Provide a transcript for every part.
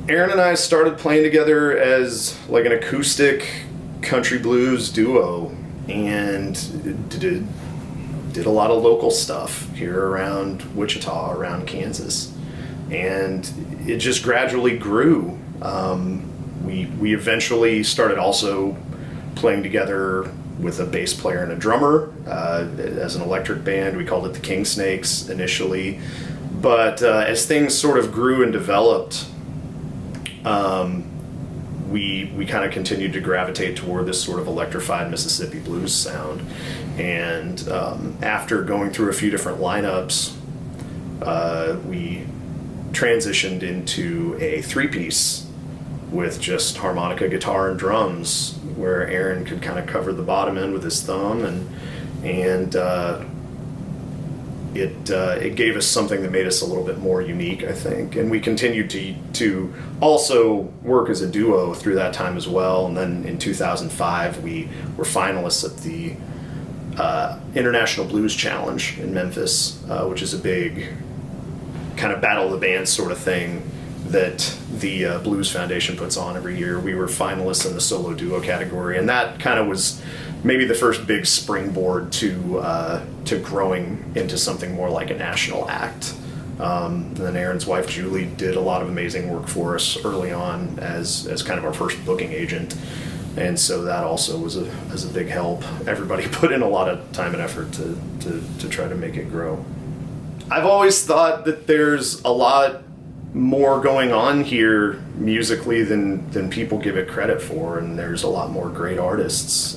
Aaron and I started playing together as like an acoustic country blues duo, and did a lot of local stuff here around Wichita, around Kansas, and it just gradually grew. We eventually started also playing together with a bass player and a drummer as an electric band. We called it the King Snakes initially, but as things sort of grew and developed, we kind of continued to gravitate toward this sort of electrified Mississippi blues sound. And after going through a few different lineups, we transitioned into a three-piece with just harmonica, guitar, and drums, where Aaron could kind of cover the bottom end with his thumb, and it gave us something that made us a little bit more unique, I think. And we continued to also work as a duo through that time as well. And then in 2005, we were finalists at the International Blues Challenge in Memphis, which is a big kind of battle of the bands sort of thing that the Blues Foundation puts on every year. We were finalists in the solo duo category, and that kind of was maybe the first big springboard to growing into something more like a national act. And then Aaron's wife Julie did a lot of amazing work for us early on as kind of our first booking agent, and so that also was a big help. Everybody put in a lot of time and effort to try to make it grow. I've always thought that there's a lot more going on here musically than people give it credit for, and there's a lot more great artists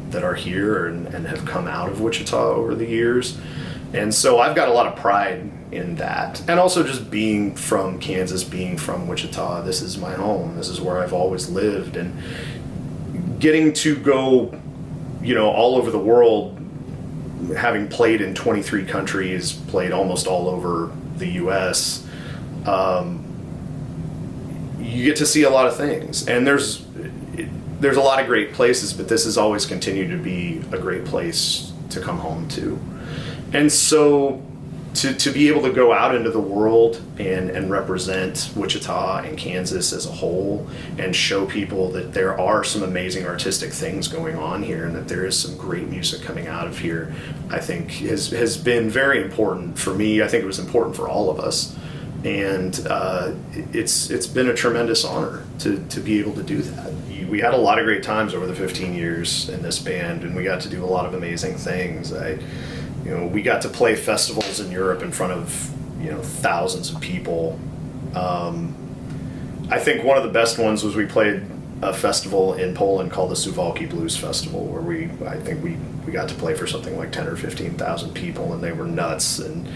that are here and have come out of Wichita over the years, and so I've got a lot of pride in that. And also just being from Kansas, being from Wichita, this is my home, this is where I've always lived, and getting to go all over the world, having played in 23 countries, played almost all over the US, you get to see a lot of things, and there's a lot of great places, but this has always continued to be a great place to come home to. And so to be able to go out into the world and represent Wichita and Kansas as a whole, and show people that there are some amazing artistic things going on here, and that there is some great music coming out of here, I think has been very important for me. I think it was important for all of us. And it's been a tremendous honor to be able to do that. We had a lot of great times over the 15 years in this band, and we got to do a lot of amazing things. We got to play festivals in Europe in front of thousands of people. I think one of the best ones was we played a festival in Poland called the Suwałki Blues Festival, where I think we got to play for something like 10 or 15,000 people, and they were nuts. And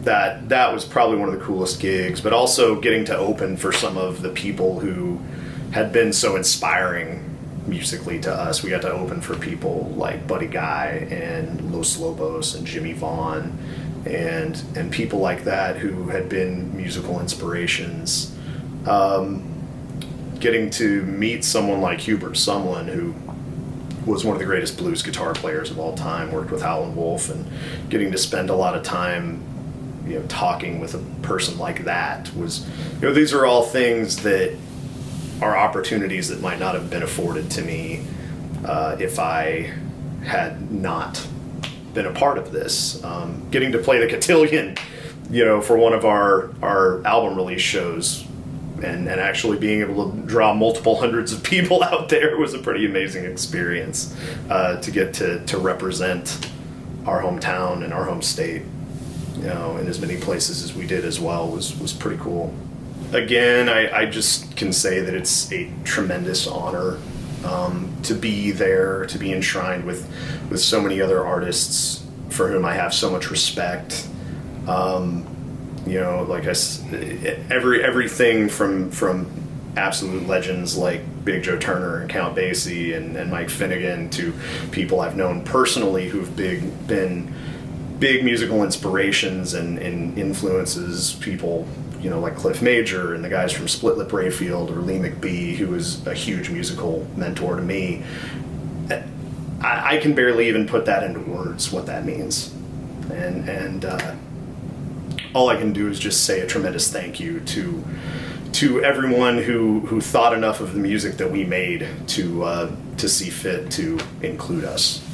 that was probably one of the coolest gigs, but also getting to open for some of the people who had been so inspiring musically to us. We got to open for people like Buddy Guy and Los Lobos and Jimmy Vaughn and people like that who had been musical inspirations. Getting to meet someone like Hubert Sumlin, who was one of the greatest blues guitar players of all time, worked with Howlin' Wolf, and getting to spend a lot of time talking with a person like that was, these are all things that are opportunities that might not have been afforded to me if I had not been a part of this. Getting to play the cotillion, for one of our album release shows, and actually being able to draw multiple hundreds of people out there was a pretty amazing experience. To get to represent our hometown and our home state, in as many places as we did as well was pretty cool. Again, I just can say that it's a tremendous honor to be there, to be enshrined with so many other artists for whom I have so much respect. Like everything from absolute legends like Big Joe Turner and Count Basie and Mike Finnegan to people I've known personally who've been big musical inspirations and influences, people like Cliff Major and the guys from Split Lip Rayfield, or Lee McBee, who was a huge musical mentor to me. I can barely even put that into words, what that means. And all I can do is just say a tremendous thank you to everyone who thought enough of the music that we made to see fit to include us.